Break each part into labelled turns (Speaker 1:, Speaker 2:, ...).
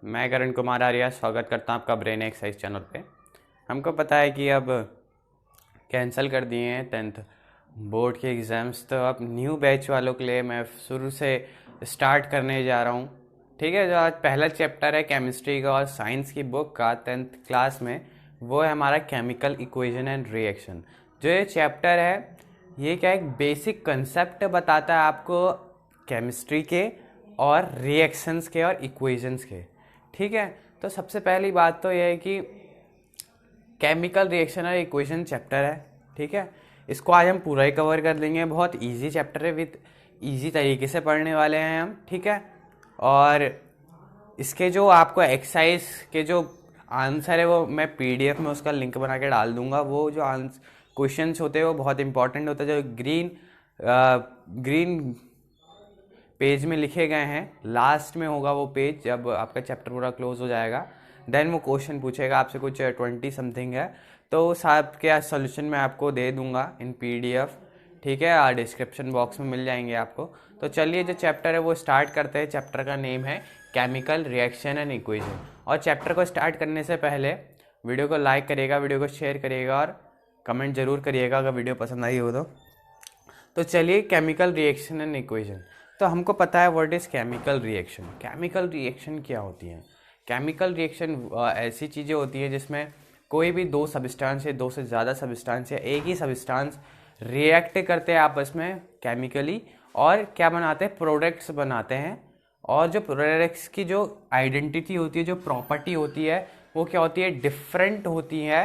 Speaker 1: मैं करण कुमार आर्या स्वागत करता हूँ आपका ब्रेन एक्सरसाइज चैनल पे। हमको पता है कि अब कैंसिल कर दिए हैं 10th बोर्ड के एग्ज़ाम्स, तो अब न्यू बैच वालों के लिए मैं शुरू से स्टार्ट करने जा रहा हूँ। ठीक है, जो आज पहला चैप्टर है केमिस्ट्री का और साइंस की बुक का 10th क्लास में, वो है हमारा केमिकल इक्वेशन एंड रिएक्शन। जो ये चैप्टर है ये क्या एक बेसिक कंसेप्ट बताता है आपको केमिस्ट्री के और रिएक्शंस के और इक्वेशंस के। ठीक है, तो सबसे पहली बात तो यह है कि केमिकल रिएक्शन और इक्वेशन चैप्टर है। ठीक है, इसको आज हम पूरा ही कवर कर लेंगे। बहुत इजी चैप्टर है, विद इजी तरीके से पढ़ने वाले हैं हम। ठीक है, और इसके जो आपको एक्सरसाइज के जो आंसर है वो मैं पीडीएफ में उसका लिंक बना के डाल दूंगा। वो जो क्वेश्चंस होते हैं वो बहुत इंपॉर्टेंट होते हैं, जो ग्रीन पेज में लिखे गए हैं। लास्ट में होगा वो पेज जब आपका चैप्टर पूरा क्लोज हो जाएगा, देन वो क्वेश्चन पूछेगा आपसे, कुछ 20 समथिंग है, तो साहब क्या सोल्यूशन मैं आपको दे दूंगा इन पीडीएफ। ठीक है, डिस्क्रिप्शन बॉक्स में मिल जाएंगे आपको। तो चलिए जो चैप्टर है वो स्टार्ट करते हैं। चैप्टर का नेम है केमिकल रिएक्शन एंड इक्वेशन। और चैप्टर को स्टार्ट करने से पहले वीडियो को लाइक करिएगा, वीडियो को शेयर करिएगा और कमेंट जरूर करिएगा अगर वीडियो पसंद आई हो तो चलिए केमिकल रिएक्शन एंड इक्वेशन। तो हमको पता है what is chemical reaction. Chemical reaction क्या होती है? केमिकल रिएक्शन ऐसी चीज़ें होती हैं जिसमें कोई भी दो सब्सटेंस या दो से ज़्यादा सब्सटेंस या एक ही सब्सटेंस रिएक्ट करते हैं आपस में केमिकली, और क्या बनाते हैं, प्रोडक्ट्स बनाते हैं। और जो प्रोडक्ट्स की जो आइडेंटिटी होती है, जो प्रॉपर्टी होती है, वो क्या होती है, डिफरेंट होती है।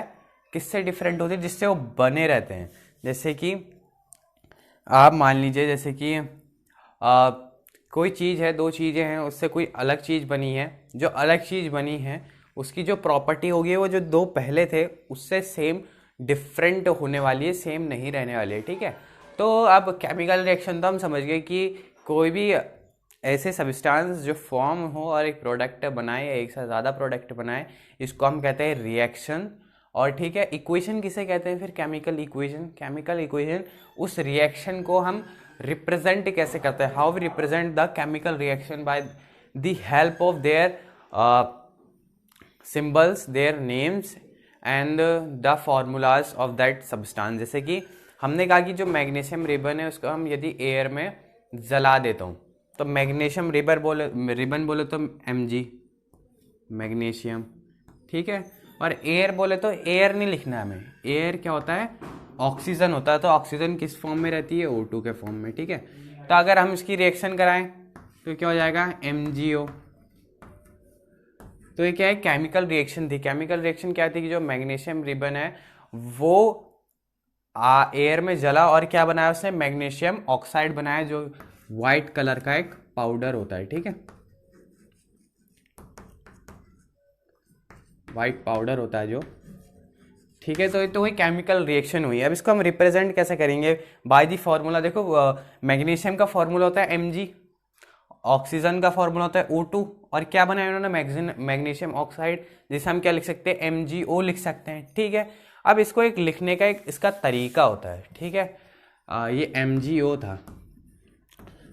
Speaker 1: किससे डिफरेंट होती है? जिससे वो बने रहते हैं। जैसे कि आप मान लीजिए, जैसे कि कोई चीज़ है, दो चीज़ें हैं, उससे कोई अलग चीज़ बनी है। जो अलग चीज़ बनी है उसकी जो प्रॉपर्टी होगी वो जो दो पहले थे उससे सेम डिफरेंट होने वाली है, सेम नहीं रहने वाली है। ठीक है, तो अब केमिकल रिएक्शन तो हम समझ गए कि कोई भी ऐसे सब्सटेंस जो फॉर्म हो और एक प्रोडक्ट बनाए, एक से ज़्यादा प्रोडक्ट बनाए, इसको हम कहते हैं रिएक्शन। और ठीक है, इक्वेशन किसे कहते हैं फिर? Chemical equation. केमिकल इक्वेशन उस रिएक्शन को हम रिप्रेजेंट कैसे करते हैं, how we represent the chemical reaction by the help of their symbols, their names and the formulas of that substance. जैसे कि हमने कहा कि जो मैग्नीशियम रिबन है उसको हम यदि एयर में जला देता हूँ तो मैग्नीशियम रिबन बोले तो Mg, मैग्नीशियम। ठीक है, और एयर बोले तो एयर नहीं लिखना है हमें। एयर क्या होता है? ऑक्सीजन होता है। तो ऑक्सीजन किस फॉर्म में रहती है? O2 के फॉर्म में। ठीक है, तो अगर हम इसकी रिएक्शन कराएं तो क्या हो जाएगा? MgO। तो ये क्या है? केमिकल रिएक्शन थी। केमिकल रिएक्शन क्या थी कि जो मैग्नीशियम रिबन है वो एयर में जला और क्या बनाया उसने? मैग्नीशियम ऑक्साइड बनाया, जो व्हाइट कलर का एक पाउडर होता है। ठीक है, व्हाइट पाउडर होता है जो। ठीक है, तो वही केमिकल रिएक्शन हुई। अब इसको हम रिप्रेजेंट कैसे करेंगे? By the formula. देखो, मैग्नीशियम का फॉर्मूला होता है Mg, ऑक्सीजन का फॉर्मूला होता है O2, और क्या बनाया उन्होंने? मैग्नीशियम ऑक्साइड, जिसे हम क्या लिख सकते हैं? MgO लिख सकते हैं। ठीक है, अब इसको एक लिखने का एक इसका तरीका होता है। ठीक है, ये MgO था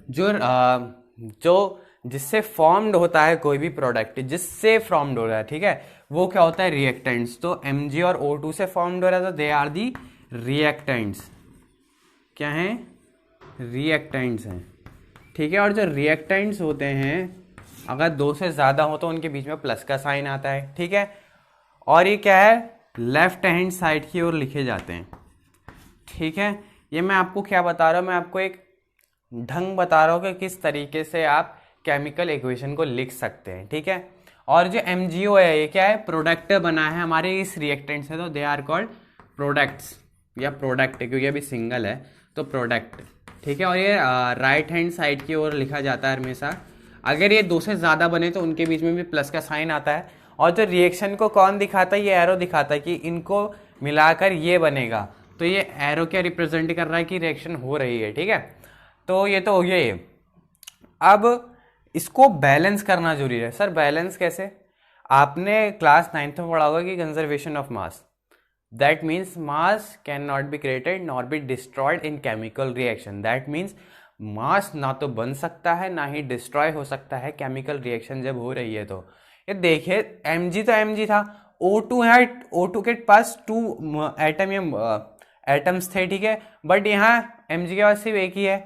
Speaker 1: जो जिससे फॉर्म्ड होता है कोई भी प्रोडक्ट, जिससे फॉर्म्ड हो रहा है। ठीक है, वो क्या होता है? रिएक्टेंट्स। तो Mg और O2 से फॉर्म्ड हो रहा है तो दे आर दी रिएक्टेंट्स। क्या हैं? रिएक्टेंट्स हैं। ठीक है, और जो रिएक्टेंट्स होते हैं अगर दो से ज़्यादा हो तो उनके बीच में प्लस का साइन आता है। ठीक है, और ये क्या है? लेफ्ट हैंड साइड की ओर लिखे जाते हैं। ठीक है, ये मैं आपको क्या बता रहा हूँ, मैं आपको एक ढंग बता रहा हूँ कि किस तरीके से आप केमिकल इक्वेशन को लिख सकते हैं। ठीक है, और जो MgO है ये क्या है? प्रोडक्ट बना है हमारे इस रिएक्टेंट से, तो दे आर कॉल्ड प्रोडक्ट्स या प्रोडक्ट, क्योंकि अभी सिंगल है तो प्रोडक्ट। ठीक है, और ये राइट हैंड साइड की ओर लिखा जाता है हमेशा। अगर ये दो से ज़्यादा बने तो उनके बीच में भी प्लस का साइन आता है। और जो रिएक्शन को कौन दिखाता है? ये एरो दिखाता है कि इनको मिलाकर ये बनेगा। तो ये एरो क्या रिप्रेजेंट कर रहा है कि रिएक्शन हो रही है। ठीक है, तो ये तो हो गया ये। अब इसको बैलेंस करना जरूरी है। सर बैलेंस कैसे? आपने क्लास 9th में पढ़ा होगा कि conservation of mass. That means mass can not be created nor be destroyed in chemical reaction. That means mass ना तो बन सकता है ना ही डिस्ट्रॉय हो सकता है केमिकल रिएक्शन जब हो रही है। तो ये देखिए Mg तो Mg था, O2 है, O2 के पास 2 एटम या एटम्स थे, ठीक है, बट यहाँ Mg के पास सिर्फ एक ही है,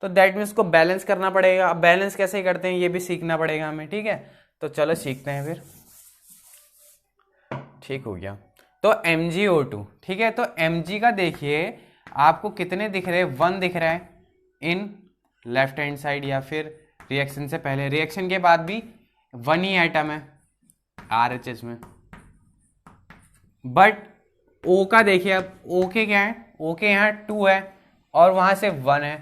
Speaker 1: तो दैट मीन्स को बैलेंस करना पड़ेगा। अब बैलेंस कैसे करते हैं ये भी सीखना पड़ेगा हमें, ठीक है, तो चलो सीखते हैं फिर। ठीक हो गया, तो MgO2, ठीक है, तो Mg का देखिए आपको कितने दिख रहे हैं, 1 दिख रहा है इन लेफ्ट हैंड साइड, या फिर रिएक्शन से पहले, रिएक्शन के बाद भी 1 ही आइटम है RHS में। बट O का देखिए, अब O के क्या है, O के यहाँ 2 है और वहां से 1 है,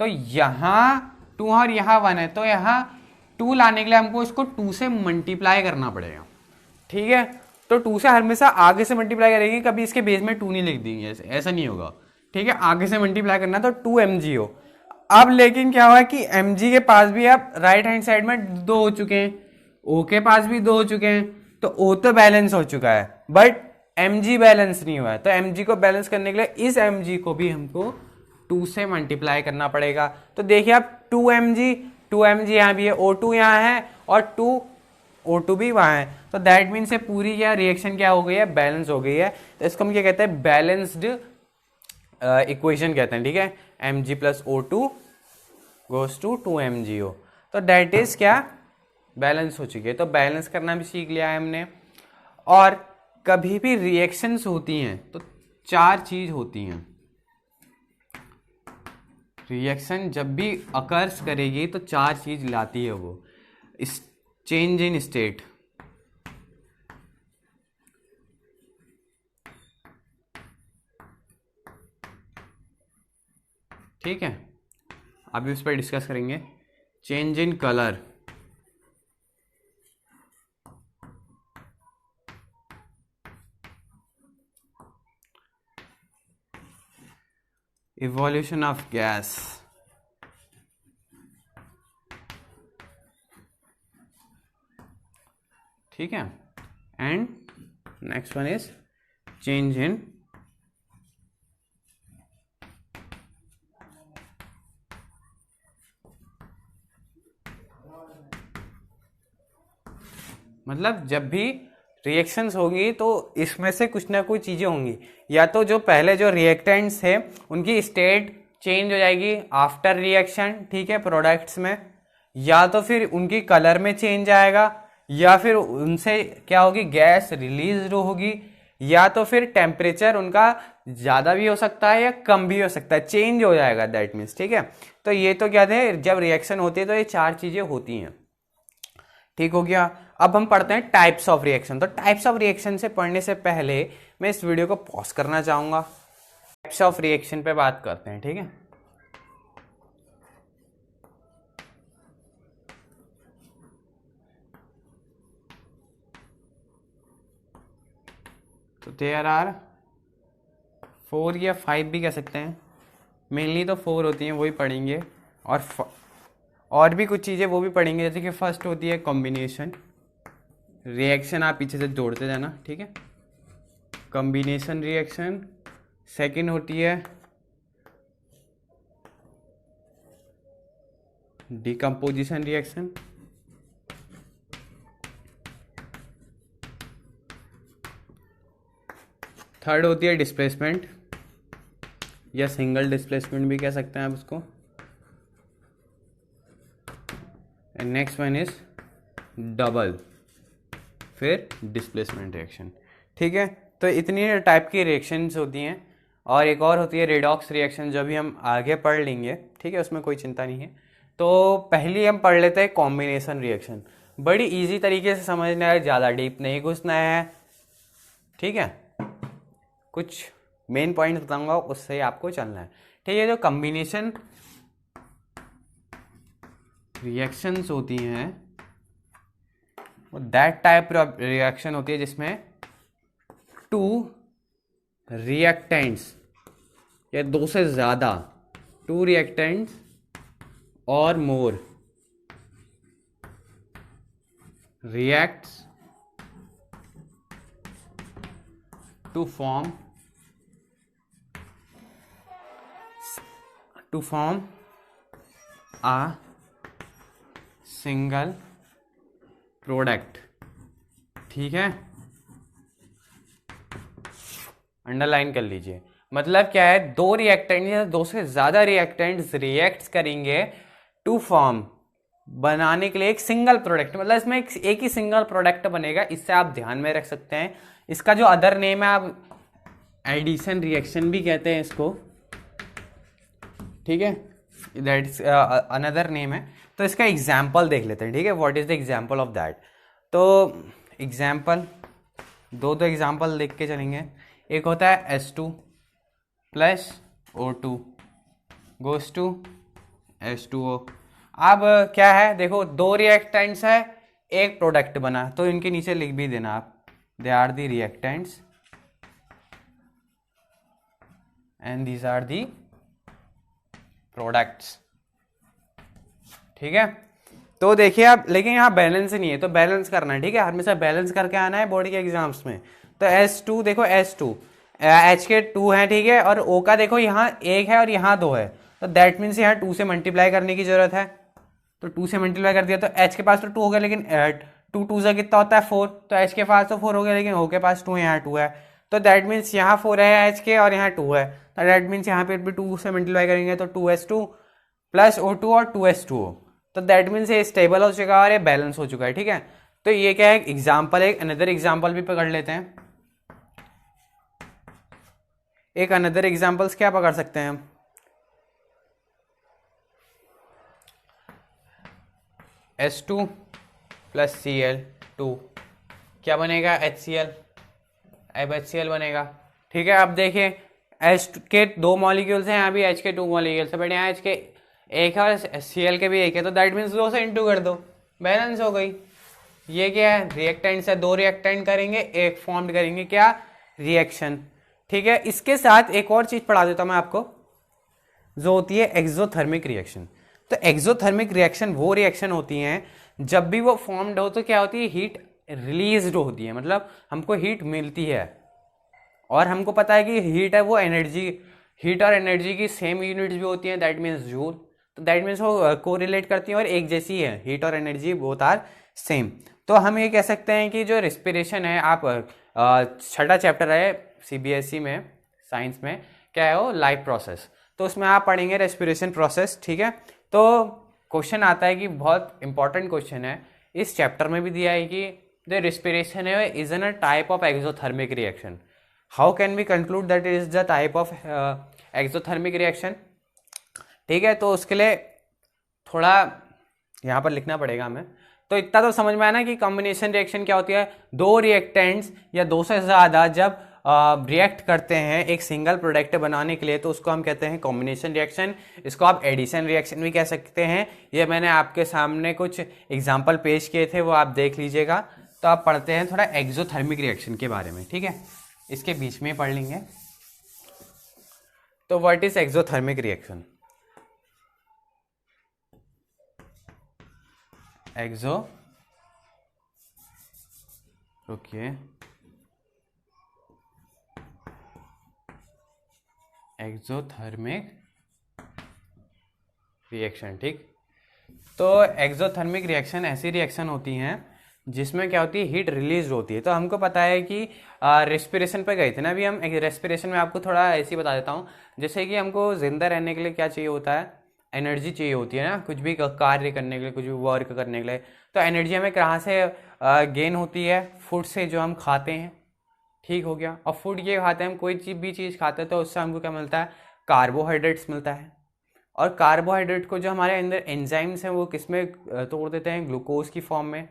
Speaker 1: तो यहाँ 2 और यहाँ 1 है, तो यहाँ 2 लाने के लिए हमको इसको 2 से मल्टीप्लाई करना पड़ेगा, ठीक है, तो 2 से हमेशा आगे से मल्टीप्लाई करेंगे, कभी इसके बेस में 2 नहीं लिख देंगे, ऐसा नहीं होगा, ठीक है, आगे से मल्टीप्लाई करना, तो 2 MgO। अब लेकिन क्या हुआ कि Mg के पास भी अब राइट हैंड साइड में 2 हो चुके हैं, O के पास भी 2 हो चुके हैं, तो O तो बैलेंस हो चुका है, बट Mg बैलेंस नहीं हुआ है, तो Mg को बैलेंस करने के लिए इस Mg को भी हमको 2 से मल्टीप्लाई करना पड़ेगा। तो देखिए अब 2 Mg यहाँ भी है, O2 यहाँ है और O2 भी वहाँ है, तो दैट मीन्स से पूरी यह रिएक्शन क्या हो गई है, बैलेंस हो गई है, तो इसको हम क्या कहते हैं, बैलेंस्ड इक्वेशन कहते हैं, ठीक है, Mg plus O2 goes to 2MgO, तो दैट इज क्या, बैलेंस हो चुकी है, तो बैलेंस करना भी सीख लिया है हमने। और कभी भी रिएक्शंस होती हैं तो 4 चीज होती हैं, रिएक्शन जब भी अकर्स करेगी तो 4 चीज लाती है वो, चेंज इन स्टेट, ठीक है, अभी उस पर डिस्कस करेंगे। Change in colour, evolution of gas, ठीक है, and next one is change in मतलब जब भी रिएक्शंस होगी तो इसमें से कुछ ना कुछ चीजें होंगी, या तो जो पहले जो रिएक्टेंट्स थे उनकी स्टेट चेंज हो जाएगी आफ्टर रिएक्शन, ठीक है, प्रोडक्ट्स में, या तो फिर उनकी कलर में चेंज आएगा, या फिर उनसे क्या होगी, गैस रिलीज होगी, या तो फिर टेम्परेचर उनका ज्यादा भी हो सकता है या कम भी हो सकता है, चेंज हो जाएगा, दैट मीन्स, ठीक है, तो ये तो क्या थे, जब रिएक्शन होती है तो ये 4 चीजें होती हैं, ठीक हो गया। अब हम पढ़ते हैं टाइप्स ऑफ रिएक्शन, तो टाइप्स ऑफ रिएक्शन से पढ़ने से पहले मैं इस वीडियो को पॉज करना चाहूंगा, टाइप्स ऑफ रिएक्शन पे बात करते हैं, ठीक है, तो देयर आर 4 या 5 भी कह सकते हैं, मेनली तो 4 होती हैं, वही पढ़ेंगे, और भी कुछ चीज़ें वो भी पढ़ेंगे, जैसे कि फर्स्ट होती है कॉम्बिनेशन रिएक्शन, आप पीछे से जोड़ते जाना, ठीक है, कॉम्बिनेशन रिएक्शन, सेकंड होती है डिकम्पोजिशन रिएक्शन, थर्ड होती है डिस्प्लेसमेंट या सिंगल डिस्प्लेसमेंट भी कह सकते हैं आप उसको, and next one is double, फिर डिस्प्लेसमेंट रिएक्शन, ठीक है, तो इतनी टाइप की रिएक्शंस होती हैं, और एक और होती है रेडॉक्स रिएक्शन, जो भी हम आगे पढ़ लेंगे, ठीक है, उसमें कोई चिंता नहीं है। तो पहले हम पढ़ लेते हैं कॉम्बिनेशन रिएक्शन, बड़ी इजी तरीके से समझना है, ज़्यादा डीप नहीं घुसना है, ठीक है, कुछ मेन पॉइंट बताऊंगा उससे आपको चलना है, ठीक है। जो कॉम्बिनेशन रिएक्शंस होती हैं वो दैट टाइप ऑफ रिएक्शन होती है जिसमें 2 रिएक्टेंट्स या 2 से ज़्यादा, 2 रिएक्टेंट्स और मोर reacts to form a single product, ठीक है, अंडरलाइन कर लीजिए। मतलब क्या है, दो रिएक्टेंट या दो से ज्यादा रिएक्टेंट्स रिएक्ट करेंगे टू फॉर्म, बनाने के लिए एक सिंगल प्रोडक्ट, मतलब इसमें एक ही सिंगल प्रोडक्ट बनेगा। इससे आप ध्यान में रख सकते हैं। इसका जो अदर नेम है, आप एडिशन रिएक्शन भी कहते हैं इसको, ठीक है, दैट्स अनदर नेम है। तो इसका एग्जाम्पल देख लेते हैं, ठीक है, what is the example of that. तो एग्जाम्पल, दो एग्जाम्पल देख के चलेंगे। एक होता है H2 plus O2 goes to H2O। अब क्या है, देखो दो रिएक्टेंट्स है, एक प्रोडक्ट बना, तो इनके नीचे लिख भी देना आप, they are the reactants and these are the products, ठीक है। तो देखिए आप, लेकिन यहाँ बैलेंस नहीं है, तो बैलेंस करना है, ठीक है, हमेशा बैलेंस करके आना है बोर्ड के एग्जाम्स में। तो H2 देखो, H2 H के 2 है, ठीक है, और O का देखो यहाँ 1 है और यहाँ 2 है, तो दैट मीन्स यहाँ 2 से मल्टीप्लाई करने की जरूरत है। तो 2 से मल्टीप्लाई कर दिया तो H के पास तो 2 हो गया, लेकिन 2 2 से कितना होता है 4, तो H के पास तो 4 हो गया, लेकिन O के पास 2 यहाँ 2 है, तो दैट मीन्स यहाँ 4 है H के और यहाँ 2 है, तो दैट मीन्स यहाँ पे भी 2 से मल्टीप्लाई करेंगे तो 2H2 प्लस O2 और 2H2O, तो दैट मीन्स ये स्टेबल हो चुका है और ये बैलेंस हो चुका है, ठीक है। तो ये क्या है, एग्जाम्पल, एक अनदर एग्जाम्पल भी पकड़ लेते हैं। एक अनदर एग्जाम्पल्स क्या पकड़ सकते हैं हम, H2 प्लस Cl2 क्या बनेगा, HCl, अब HCl बनेगा, ठीक है। अब देखिए H के 2 मॉलिक्यूल्स हैं, यहाँ भी H के 2 मॉलिक्यूल्स है, बट यहाँ H के 1 है और Cl के भी 1 है, तो दैट मीन्स 2 से इंटू कर दो, बैलेंस हो गई। ये क्या है, रिएक्टेंट्स है, दो रिएक्टेंट करेंगे, एक फॉर्म करेंगे, क्या, रिएक्शन, ठीक है। इसके साथ एक और चीज पढ़ा देता हूं मैं आपको, जो होती है एक्सोथर्मिक रिएक्शन। तो एक्सोथर्मिक रिएक्शन वो रिएक्शन होती हैं जब भी वो फॉर्म्ड हो तो क्या होती है, हीट रिलीज्ड होती है, मतलब हमको हीट मिलती है, और हमको पता है कि हीट है वो एनर्जी, हीट और एनर्जी की सेम यूनिट्स भी होती हैं, दैट मीन्स जूल, तो दैट मीन्स वो कोरिलेट करती हैं और एक जैसी है, हीट और एनर्जी बोथ आर सेम। तो हम ये कह सकते हैं कि जो रेस्पिरेशन है, आप छठा चैप्टर है CBSE में साइंस में, क्या है वो, लाइफ प्रोसेस, तो उसमें आप पढ़ेंगे रेस्पिरेशन प्रोसेस, ठीक है। तो क्वेश्चन आता है कि बहुत इंपॉर्टेंट क्वेश्चन है, इस चैप्टर में भी दिया है कि द रेस्पिरेशन है is an a type of exothermic reaction, how can we conclude that is the type of exothermic reaction, ठीक है। तो उसके लिए थोड़ा यहाँ पर लिखना पड़ेगा हमें। तो इतना तो समझ में आया ना कि कॉम्बिनेशन रिएक्शन क्या होती है, दो रिएक्टेंट्स या दो से ज़्यादा जब रिएक्ट करते हैं एक सिंगल प्रोडक्ट बनाने के लिए, तो उसको हम कहते हैं कॉम्बिनेशन रिएक्शन। इसको आप एडिशन रिएक्शन भी कह सकते हैं। ये मैंने आपके सामने कुछ एग्जाम्पल पेश किए थे, वो आप देख लीजिएगा। तो आप पढ़ते हैं थोड़ा एक्सोथर्मिक रिएक्शन के बारे में, ठीक है, इसके बीच में पढ़ लेंगे। तो what is exothermic reaction, exothermic reaction, ठीक। तो एक्सोथर्मिक रिएक्शन ऐसी रिएक्शन होती हैं जिसमें क्या होती है, हीट रिलीज होती है। तो हमको पता है कि रेस्पिरेशन पे गए थे ना अभी हम, रेस्पिरेशन में आपको थोड़ा ऐसे ही बता देता हूँ, जैसे कि हमको जिंदा रहने के लिए क्या चाहिए होता है, एनर्जी चाहिए होती है ना, कुछ भी कार्य करने के लिए, कुछ भी वर्क करने के लिए। तो एनर्जी हमें कहाँ से गेन होती है, फूड से, जो हम खाते हैं, ठीक हो गया। और फूड ये खाते हैं हम, कोई भी चीज़ खाते हैं तो उससे हमको क्या मिलता है, कार्बोहाइड्रेट्स मिलता है। और कार्बोहाइड्रेट को जो हमारे अंदर एंजाइम्स हैं वो किस में तोड़ देते हैं, ग्लूकोज की फॉर्म में।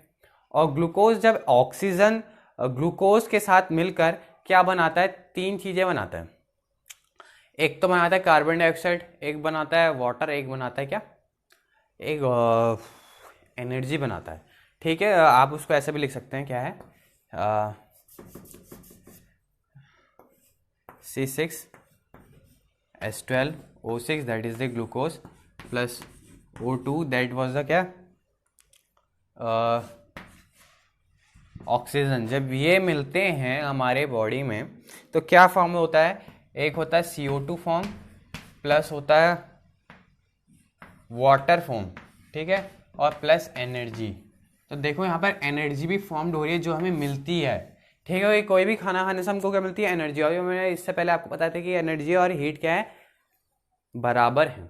Speaker 1: और ग्लूकोज जब ऑक्सीजन ग्लूकोज के साथ मिलकर क्या बनाता है, तीन चीज़ें बनाता है। एक तो बनाता है कार्बन डाइऑक्साइड, एक बनाता है वाटर, एक बनाता है क्या, एक एनर्जी बनाता है, ठीक है। आप उसको ऐसे भी लिख सकते हैं, क्या है, C6H12O6 that is the glucose plus O2 that was the क्या, ऑक्सीजन। जब ये मिलते हैं हमारे बॉडी में तो क्या फॉर्म होता है, एक होता है CO2 फॉर्म प्लस होता है वाटर फॉर्म, ठीक है, और प्लस एनर्जी, तो देखो यहाँ पर एनर्जी भी फॉर्म्ड हो रही है जो हमें मिलती है, ठीक है। कोई भी खाना खाने से हमको क्या मिलती है, एनर्जी। और मैंने इससे पहले आपको बताया था कि एनर्जी और हीट क्या है, बराबर है।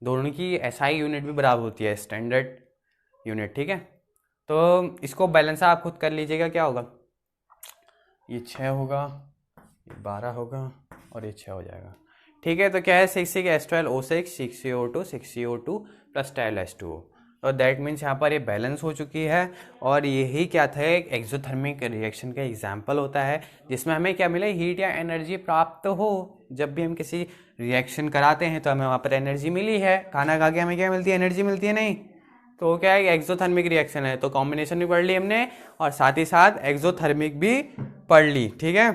Speaker 1: दोनों की एसआई यूनिट भी बराबर होती है, स्टैंडर्ड यूनिट, ठीक है। तो इसको बैलेंस आप खुद कर लीजिएगा, क्या होगा, ये 6 होगा, ये 12 होगा और ये 6 हो जाएगा, ठीक है। तो क्या है, 6H12O6 6CO2 6CO2 plus 12H2O। और दैट मीन्स यहाँ पर ये बैलेंस हो चुकी है। और यही क्या था, एक एक्सोथर्मिक रिएक्शन का एग्जाम्पल होता है जिसमें हमें क्या मिले, हीट या एनर्जी प्राप्त हो। जब भी हम किसी रिएक्शन कराते हैं तो हमें वहाँ पर एनर्जी मिली है, खाना खा के हमें क्या मिलती है, एनर्जी मिलती है नहीं। तो क्या है, एक्सोथर्मिक रिएक्शन है। तो कॉम्बिनेशन भी पढ़ ली हमने और साथ ही साथ एक्सोथर्मिक भी पढ़ ली, ठीक है।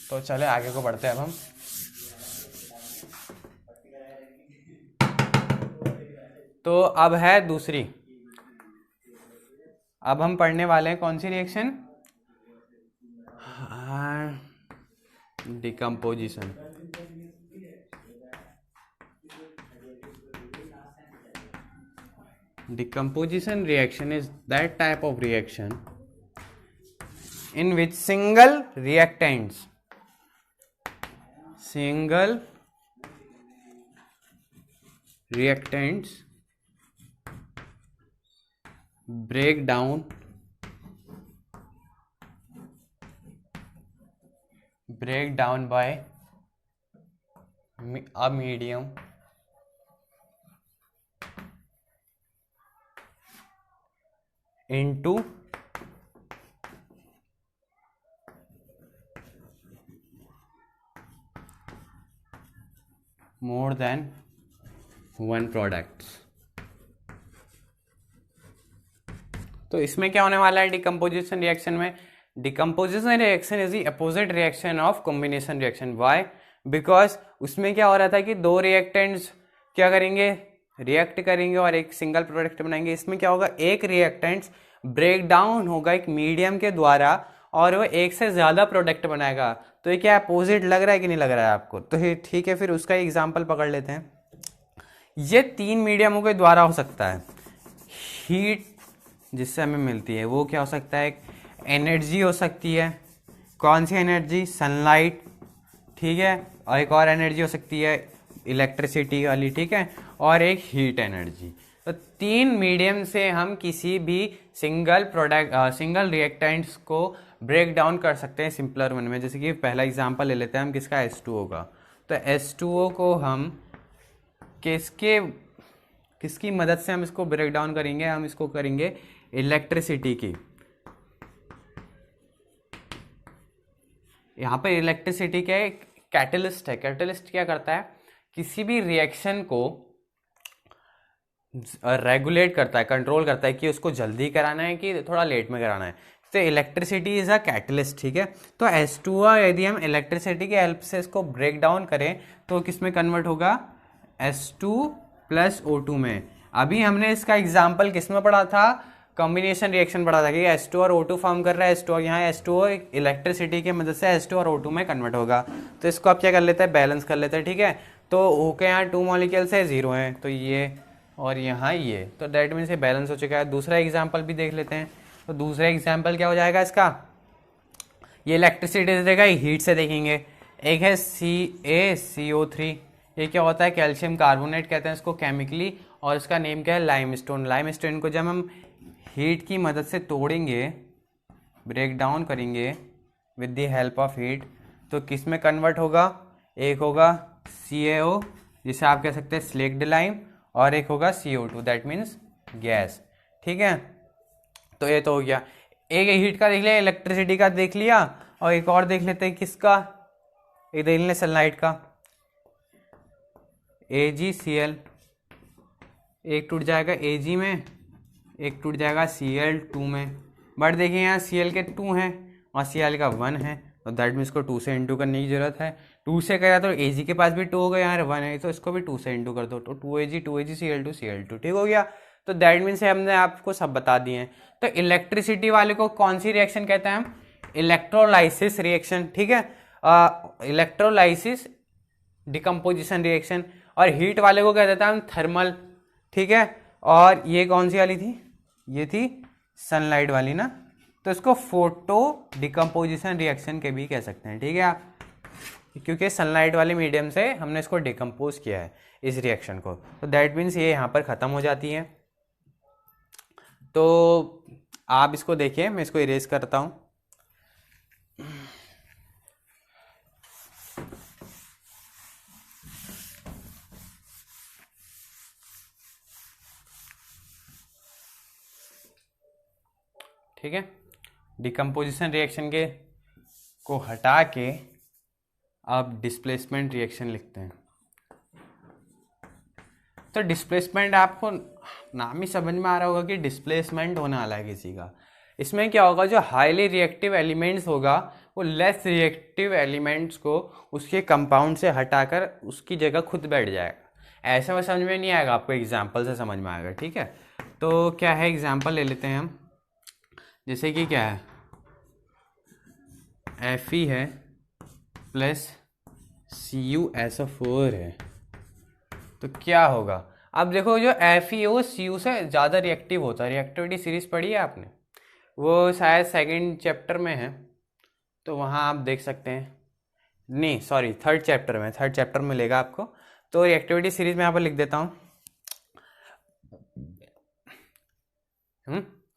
Speaker 1: तो चले आगे को बढ़ते हैं अब हम। तो अब है दूसरी, अब हम पढ़ने वाले हैं कौन सी reaction, decomposition. Decomposition reaction is that type of reaction in which single reactants break down by a medium into more than one products। तो इसमें क्या होने वाला है डिकम्पोजिशन रिएक्शन में, decomposition reaction is the opposite reaction of combination reaction. Why, because उसमें क्या हो रहा था कि दो रिएक्टेंट्स क्या करेंगे, रिएक्ट करेंगे और एक सिंगल प्रोडक्ट बनाएंगे। इसमें क्या होगा, एक रिएक्टेंट्स ब्रेक डाउन होगा एक मीडियम के द्वारा और वो एक से ज्यादा प्रोडक्ट बनाएगा। तो ये क्या अपोजिट लग रहा है कि नहीं लग रहा है आपको, तो ठीक है, फिर उसका एग्जाम्पल पकड़ लेते हैं। ये 3 मीडियमों के द्वारा हो सकता है। हीट जिससे हमें मिलती है वो क्या हो सकता है, एनर्जी हो सकती है, कौन सी एनर्जी, सनलाइट, ठीक है। और एक और एनर्जी हो सकती है इलेक्ट्रिसिटी वाली, ठीक है। और एक हीट एनर्जी। तो 3 मीडियम से हम किसी भी सिंगल रिएक्टेंट्स को ब्रेक डाउन कर सकते हैं सिंपलर वन में। जैसे कि पहला एग्जांपल ले लेते हैं हम किसका, H2O का। तो H2O को हम किसकी मदद से हम इसको ब्रेक डाउन करेंगे, हम इसको करेंगे इलेक्ट्रिसिटी की। यहाँ पर इलेक्ट्रिसिटी क्या है, कैटलिस्ट है। कैटलिस्ट क्या करता है, किसी भी रिएक्शन को रेगुलेट करता है, कंट्रोल करता है कि उसको जल्दी कराना है कि थोड़ा लेट में कराना है। तो इलेक्ट्रिसिटी इज अ कैटलिस्ट, ठीक है। तो H2O यदि हम इलेक्ट्रिसिटी की हेल्प से इसको ब्रेक डाउन करें तो किस में कन्वर्ट होगा, H2 प्लस O2 में। अभी हमने इसका एग्जाम्पल किस में पढ़ा था, कॉम्बिनेशन रिएक्शन पढ़ा था कि H2 और O2 फॉर्म कर रहा है। H2 यहाँ H2O इलेक्ट्रिसिटी की मदद से H2 और O2 में कन्वर्ट होगा। तो इसको आप क्या कर लेते हैं, बैलेंस कर लेते हैं, ठीक है। तो O के यहाँ 2 मॉलिक्यूल्स है, 0 है, तो ये और यहाँ ये, तो दैट मीन्स ये बैलेंस हो चुका है। दूसरा एग्जाम्पल भी देख लेते हैं। तो दूसरा एग्जाम्पल क्या हो जाएगा इसका, ये इलेक्ट्रिसिटी से देगा, हीट से देखेंगे। एक है CaCO3, ये क्या होता है, कैल्शियम कार्बोनेट कहते हैं इसको केमिकली, और इसका नेम क्या है, लाइमस्टोन। लाइमस्टोन को जब हम हीट की मदद से तोड़ेंगे, ब्रेक डाउन करेंगे with the help of heat, तो किस में कन्वर्ट होगा, एक होगा CaO जिसे आप कह सकते हैं स्लेक्ड लाइम, और एक होगा CO2 दैट मीन्स गैस, ठीक है। तो ये तो हो गया, एक हीट का देख लिया, इलेक्ट्रिसिटी का देख लिया, और एक और देख लेते हैं किसका, एक देख लें सनलाइट का, AgCl, एक टूट जाएगा Ag में, एक टूट जाएगा Cl2 में। बट देखिए यहाँ Cl के 2 हैं और Cl का 1 है, तो दैट मीन्स को 2 से इंटू करने की जरूरत है। 2 से करा तो Ag के पास भी 2 हो गया, यहाँ 1 है, तो इसको भी 2 से इंटू कर दो, तो 2Ag Cl2 ठीक हो गया। तो दैट मीन्स हमने आपको सब बता दिए हैं। तो इलेक्ट्रिसिटी वाले को कौन सी रिएक्शन कहते हैं हम, इलेक्ट्रोलाइसिस रिएक्शन, ठीक है, इलेक्ट्रोलाइसिस डिकम्पोजिशन रिएक्शन। और हीट वाले को कह देते हैं हम थर्मल, ठीक है। और ये कौन सी वाली थी, ये थी सनलाइट वाली ना, तो इसको फोटो डिकम्पोजिशन रिएक्शन के भी कह सकते हैं, ठीक है आप, क्योंकि सनलाइट वाले मीडियम से हमने इसको डिकम्पोज किया है इस रिएक्शन को, तो दैट मीन्स ये यहाँ पर ख़त्म हो जाती है। तो आप इसको देखिए, मैं इसको इरेज करता हूँ। ठीक है, डिकम्पोजिशन रिएक्शन के को हटा के आप डिस्प्लेसमेंट रिएक्शन लिखते हैं। तो डिस्प्लेसमेंट आपको नाम ही समझ में आ रहा होगा कि डिस्प्लेसमेंट होने वाला है किसी का। इसमें क्या होगा, जो हाईली रिएक्टिव एलिमेंट्स होगा वो लेस रिएक्टिव एलिमेंट्स को उसके कंपाउंड से हटाकर उसकी जगह खुद बैठ जाएगा। ऐसे में समझ में नहीं आएगा, आपको एग्जाम्पल से समझ में आएगा, ठीक है। तो क्या है, एग्जाम्पल ले लेते हैं हम, जैसे कि क्या है, Fe है प्लस CuSO4 है, तो क्या होगा। अब देखो जो Fe है वो Cu से ज़्यादा रिएक्टिव होता है। रिएक्टिविटी सीरीज पढ़ी है आपने, वो शायद सेकंड चैप्टर में है, तो वहाँ आप देख सकते हैं, नहीं सॉरी थर्ड चैप्टर में मिलेगा आपको। तो रिएक्टिविटी सीरीज में यहाँ पर लिख देता हूँ,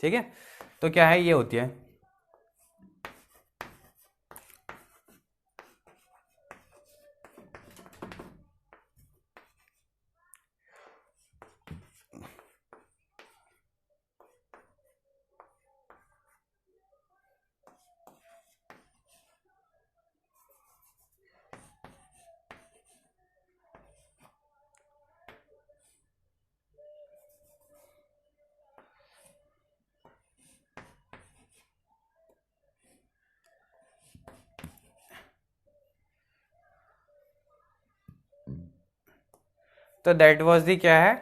Speaker 1: ठीक है। तो क्या है, ये होती है तो दैट वाज दी क्या है,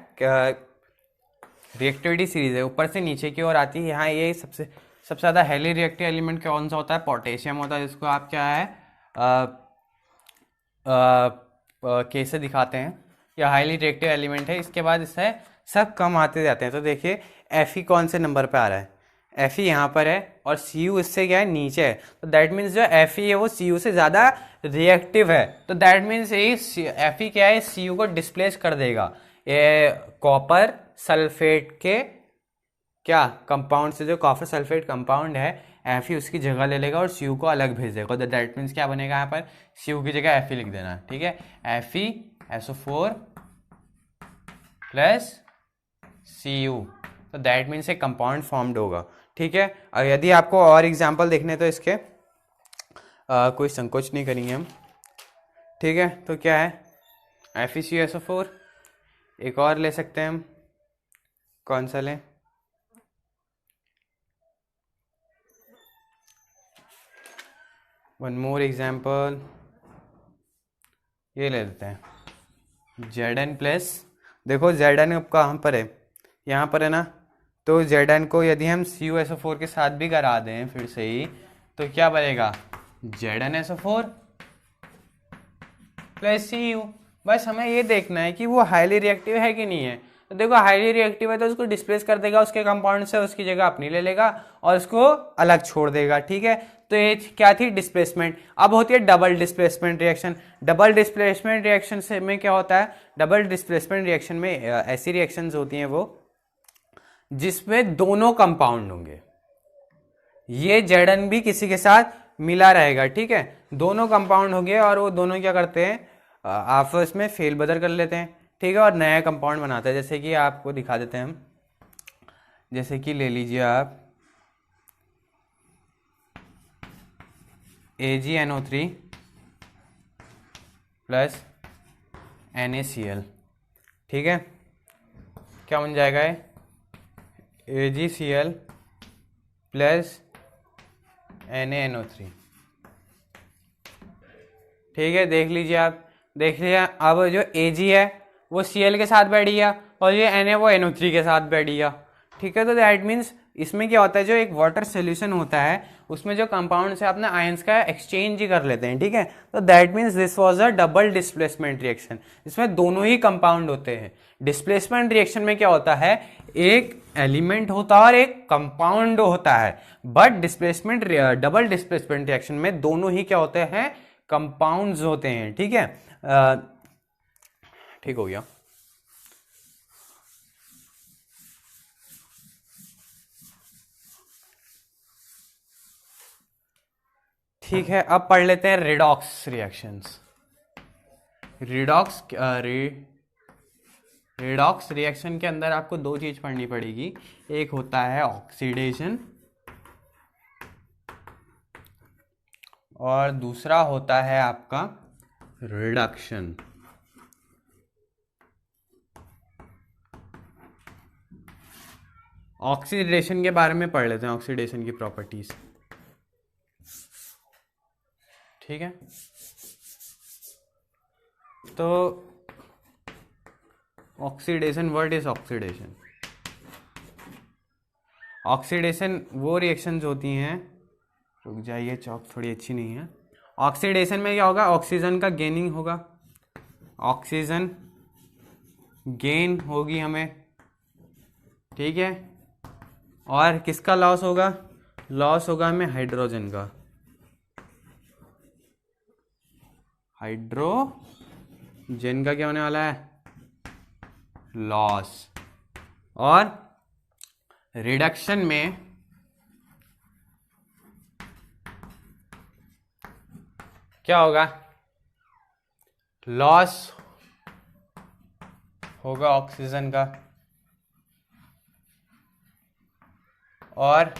Speaker 1: रिएक्टिविटी सीरीज है, ऊपर से नीचे की ओर आती है। यहाँ ये सबसे ज़्यादा हाईली रिएक्टिव एलिमेंट कौन सा होता है, पोटेशियम होता है, जिसको आप क्या है के से दिखाते हैं, या हाईली रिएक्टिव एलिमेंट है। इसके बाद इससे सब कम आते जाते हैं। तो देखिए Fe कौन से नंबर पे आ रहा है, Fe यहाँ पर है, और Cu इससे क्या है, नीचे है। तो दैट मीन्स जो Fe है वो Cu से ज़्यादा रिएक्टिव है। तो दैट मीन्स ये Fe क्या है, Cu को डिस्प्लेस कर देगा। ये कॉपर सल्फेट के क्या कंपाउंड से, जो कॉपर सल्फेट कंपाउंड है, Fe उसकी जगह ले लेगा और Cu को अलग भेज देगा। तो दैट मीन्स क्या बनेगा, यहाँ पर Cu की जगह Fe लिख देना, ठीक है। FeSO4 प्लस Cu, तो दैट मीन्स एक कंपाउंड फॉर्म्ड होगा, ठीक है। और यदि आपको और एग्जाम्पल देखने तो इसके कोई संकोच नहीं करेंगे हम, ठीक है। तो क्या है, FeCuSO4, एक और ले सकते हैं हम, कौन सा लें, वन मोर एग्जाम्पल, ये ले लेते हैं Zn प्लस, देखो Zn अब कहाँ पर है, यहाँ पर है ना। तो Zn को यदि हम CuSO4 के साथ भी करा दें फिर से ही, तो क्या बनेगा, ZnSO4 प्लस Cu। बस हमें ये देखना है कि वो हाईली रिएक्टिव है कि नहीं है। तो देखो हाईली रिएक्टिव है तो उसको डिस्प्लेस कर देगा उसके कंपाउंड से, उसकी जगह अपनी ले लेगा और उसको अलग छोड़ देगा, ठीक है। तो ये क्या थी, डिस्प्लेसमेंट। अब होती है double displacement reaction. Double displacement reaction से में क्या होता है, डबल डिस्प्लेसमेंट रिएक्शन में ऐसी रिएक्शंस होती हैं वो जिसमें दोनों कंपाउंड होंगे। ये Zn भी किसी के साथ मिला रहेगा, ठीक है। दोनों कंपाउंड होंगे और वो दोनों क्या करते हैं, आपस में फेल बदल कर लेते हैं, ठीक है, और नया कंपाउंड बनाते हैं। जैसे कि आपको दिखा देते हैं हम, जैसे कि ले लीजिए आप AgNO3 प्लस NaCl, ठीक है। क्या बन जाएगा ये, AgCl प्लस NaNO3, ठीक है। देख लीजिए आप, देख लीजिए अब जो Ag है वो Cl के साथ बैठ गया और ये Na वो NO3 के साथ बैठ गया, ठीक है। तो दैट मीन्स इसमें क्या होता है, जो एक वाटर सोल्यूशन होता है उसमें जो कंपाउंड से अपने आयंस का एक्सचेंज ही कर लेते हैं, ठीक है। तो that means this was a double displacement reaction, इसमें दोनों ही कंपाउंड होते हैं। डिस्प्लेसमेंट रिएक्शन में क्या होता है, एक एलिमेंट होता है और एक कंपाउंड होता है, but displacement double displacement reaction में दोनों ही क्या होते हैं, कंपाउंड्स होते हैं, ठीक है। ठीक हो गया। ठीक है, अब पढ़ लेते हैं redox reactions. Redox redox reaction के अंदर आपको दो चीज पढ़नी पड़ेगी, एक होता है ऑक्सीडेशन और दूसरा होता है आपका रिडक्शन। ऑक्सीडेशन के बारे में पढ़ लेते हैं, ऑक्सीडेशन की प्रॉपर्टीज, ठीक है। तो oxidation, what is oxidation? Oxidation वो रिएक्शंस होती हैं, रुक जाइए चौक थोड़ी अच्छी नहीं है। ऑक्सीडेशन में क्या होगा, ऑक्सीजन का गेनिंग होगा, ऑक्सीजन गेन होगी हमें, ठीक है। और किसका लॉस होगा, लॉस होगा हमें हाइड्रोजन का, हाइड्रोजन का क्या होने वाला है, लॉस। और रिडक्शन में क्या होगा, लॉस होगा ऑक्सीजन का और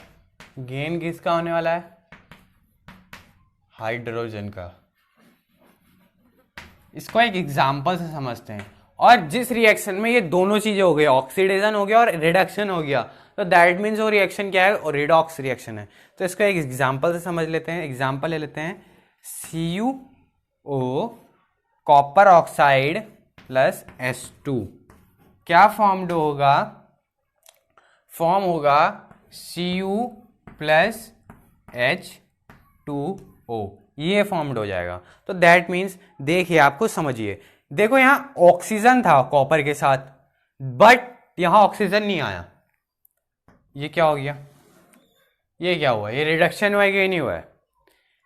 Speaker 1: गेन किसका होने वाला है, हाइड्रोजन का। इसको एक एग्जांपल से समझते हैं। और जिस रिएक्शन में ये दोनों चीजें हो गई, ऑक्सीडेशन हो गया और रिडक्शन हो गया, तो दैट मीन्स वो रिएक्शन क्या है, और रिडॉक्स रिएक्शन है। तो इसको एक एग्जांपल से समझ लेते हैं। एग्जांपल ले लेते हैं, CuO copper oxide plus H2 क्या फॉर्म्ड होगा, फॉर्म होगा Cu प्लस H2O, ये फॉर्म्ड हो जाएगा। तो दैट मीन्स देखिए, आपको समझिए, देखो यहां ऑक्सीजन था कॉपर के साथ, बट यहां ऑक्सीजन नहीं आया, ये क्या हो गया, ये क्या हुआ, ये रिडक्शन हुआ है कि नहीं हुआ है,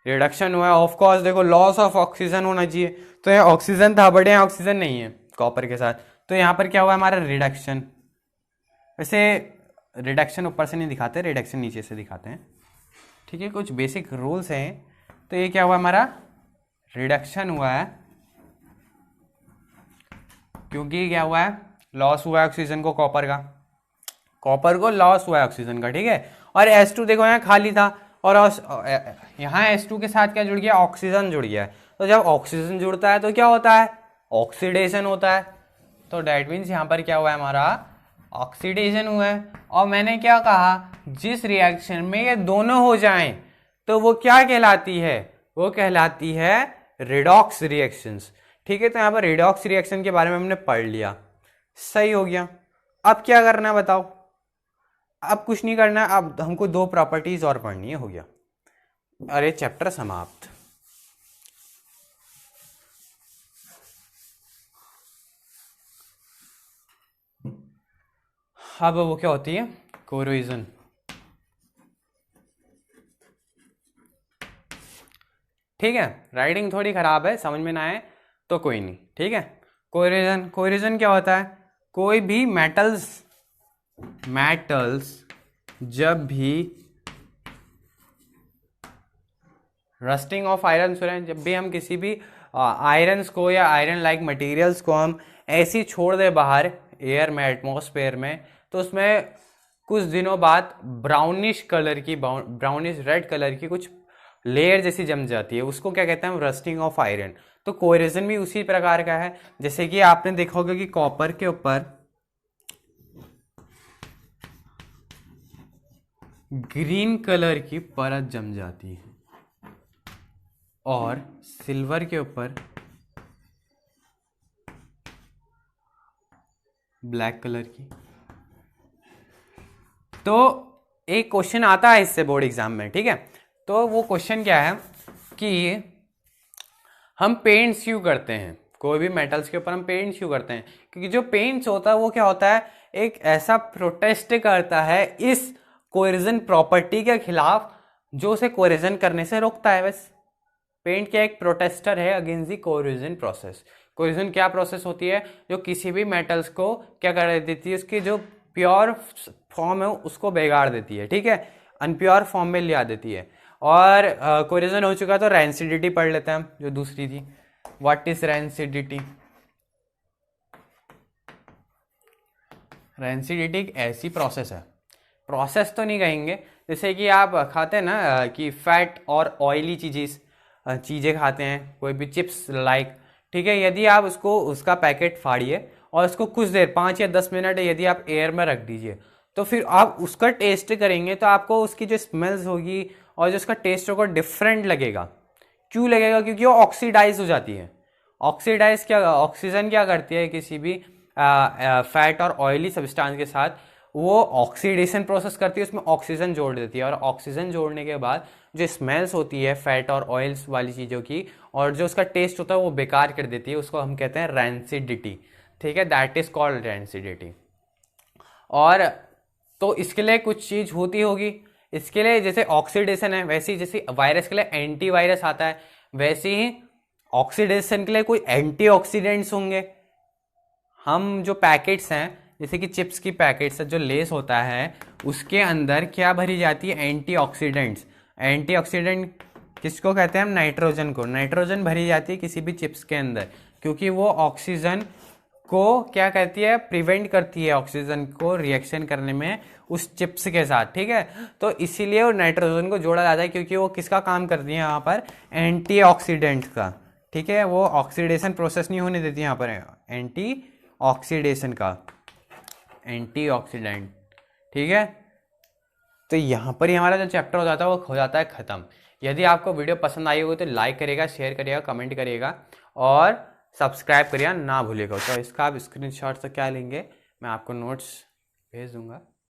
Speaker 1: रिडक्शन हुआ है। ऑफ कोर्स देखो लॉस ऑफ ऑक्सीजन होना चाहिए, तो यहाँ ऑक्सीजन था बट यहाँ ऑक्सीजन नहीं है कॉपर के साथ, तो यहाँ पर क्या हुआ हमारा रिडक्शन। वैसे रिडक्शन ऊपर से नहीं दिखाते, रिडक्शन नीचे से दिखाते हैं, ठीक है, कुछ बेसिक रूल्स हैं। तो ये क्या हुआ हमारा, रिडक्शन हुआ है, क्योंकि क्या हुआ है, लॉस हुआ है ऑक्सीजन को, कॉपर को लॉस हुआ है ऑक्सीजन का, ठीक है। और H2 देखो यहाँ खाली था, और यहाँ H2 के साथ क्या जुड़ गया, ऑक्सीजन जुड़ गया है। तो जब ऑक्सीजन जुड़ता है तो क्या होता है, ऑक्सीडेशन होता है। तो डैट मीन्स यहाँ पर क्या हुआ है, हमारा ऑक्सीडेशन हुआ है। और मैंने क्या कहा, जिस रिएक्शन में ये दोनों हो जाएं तो वो क्या कहलाती है, वो कहलाती है रिडॉक्स रिएक्शंस, ठीक है। तो यहाँ पर रिडॉक्स रिएक्शन के बारे में हमने पढ़ लिया, सही हो गया। अब क्या करना है बताओ, अब कुछ नहीं करना, अब हमको दो प्रॉपर्टीज और पढ़नी है, हो गया, अरे चैप्टर समाप्त। अब वो क्या होती है, कोरोजन, ठीक है। राइटिंग थोड़ी खराब है, समझ में ना आए तो कोई नहीं, ठीक है। कोरोजन, कोरोजन क्या होता है, कोई भी मेटल्स जब भी रस्टिंग ऑफ आयरन हो रहे हैं, जब भी हम किसी भी आयरन्स को या आयरन लाइक मटेरियल्स को हम ऐसे ही छोड़ दे बाहर एयर में, एटमॉस्फेयर में, तो उसमें कुछ दिनों बाद ब्राउनिश कलर की, ब्राउनिश रेड कलर की कुछ लेयर जैसी जम जाती है, उसको क्या कहते हैं, रस्टिंग ऑफ आयरन। तो कोरोजन भी उसी प्रकार का है। जैसे कि आपने देखा होगा कि कॉपर के ऊपर ग्रीन कलर की परत जम जाती है और सिल्वर के ऊपर ब्लैक कलर की। तो एक क्वेश्चन आता है इससे बोर्ड एग्जाम में, ठीक है। तो वो क्वेश्चन क्या है कि हम पेंट्स क्यों करते हैं, कोई भी मेटल्स के ऊपर हम पेंट्स क्यों करते हैं, क्योंकि जो पेंट्स होता है वो क्या होता है, एक ऐसा प्रोटेस्ट करता है इस कोरिजन प्रॉपर्टी के खिलाफ जो उसे कोरिजन करने से रोकता है। बस पेंट क्या एक प्रोटेस्टर है against the corrosion process. Corrosion क्या प्रोसेस होती है, जो किसी भी मेटल्स को क्या कर देती है, उसकी जो प्योर फॉर्म है उसको बिगाड़ देती है, ठीक है, अनप्योर फॉर्म में ले आ देती है। और कोरिजन हो चुका तो रेंसिडिटी पढ़ लेते हैं हम, जो दूसरी थी। What is rancidity? रेंसिडिटी एक ऐसी प्रोसेस है, प्रोसेस तो नहीं कहेंगे, जैसे कि आप खाते हैं ना कि फैट और ऑयली चीज़ें खाते हैं, कोई भी चिप्स लाइक, ठीक है। यदि आप उसका पैकेट फाड़िए और उसको कुछ देर 5 या 10 मिनट यदि आप एयर में रख दीजिए, तो फिर आप उसका टेस्ट करेंगे तो आपको उसकी जो स्मेल्स होगी और जो उसका टेस्ट होगा डिफरेंट लगेगा। क्यों लगेगा? क्योंकि वो ऑक्सीडाइज हो जाती है। ऑक्सीजन क्या करती है किसी भी फैट और ऑयली सब्सटेंस के साथ, वो ऑक्सीडेशन प्रोसेस करती है, उसमें ऑक्सीजन जोड़ देती है, और ऑक्सीजन जोड़ने के बाद जो स्मेल्स होती है फैट और ऑयल्स वाली चीज़ों की, और जो उसका टेस्ट होता है वो बेकार कर देती है, उसको हम कहते हैं रैंसिडिटी, ठीक है, दैट इज कॉल्ड रैंसिडिटी। और तो इसके लिए कुछ चीज़ होती होगी, इसके लिए जैसे ऑक्सीडेशन है, वैसे ही जैसे वायरस के लिए एंटीवायरस आता है, वैसे ही ऑक्सीडेशन के लिए कोई एंटीऑक्सीडेंट्स होंगे। हम जो पैकेट्स हैं, जैसे कि चिप्स की पैकेट्स जो लेस होता है उसके अंदर क्या भरी जाती है, एंटीऑक्सीडेंट्स। एंटीऑक्सीडेंट किसको कहते हैं हम? नाइट्रोजन को। नाइट्रोजन भरी जाती है किसी भी चिप्स के अंदर, क्योंकि वो ऑक्सीजन को क्या कहती है, प्रिवेंट करती है ऑक्सीजन को रिएक्शन करने में उस चिप्स के साथ, ठीक है। तो इसीलिए वो नाइट्रोजन को जोड़ा जाता है, क्योंकि वो किसका काम करती है यहाँ पर, एंटीऑक्सीडेंट का, ठीक है। वो ऑक्सीडेशन प्रोसेस नहीं होने देती यहाँ पर, एंटी ऑक्सीडेशन का, एंटीऑक्सीडेंट, ठीक है। तो यहाँ पर ही हमारा जो चैप्टर हो जाता है वो हो जाता है ख़त्म। यदि आपको वीडियो पसंद आई होगी तो लाइक करिएगा, शेयर करिएगा, कमेंट करिएगा और सब्सक्राइब करिएगा ना भूलिएगा। तो इसका आप स्क्रीनशॉट से क्या लेंगे, मैं आपको नोट्स भेज दूंगा।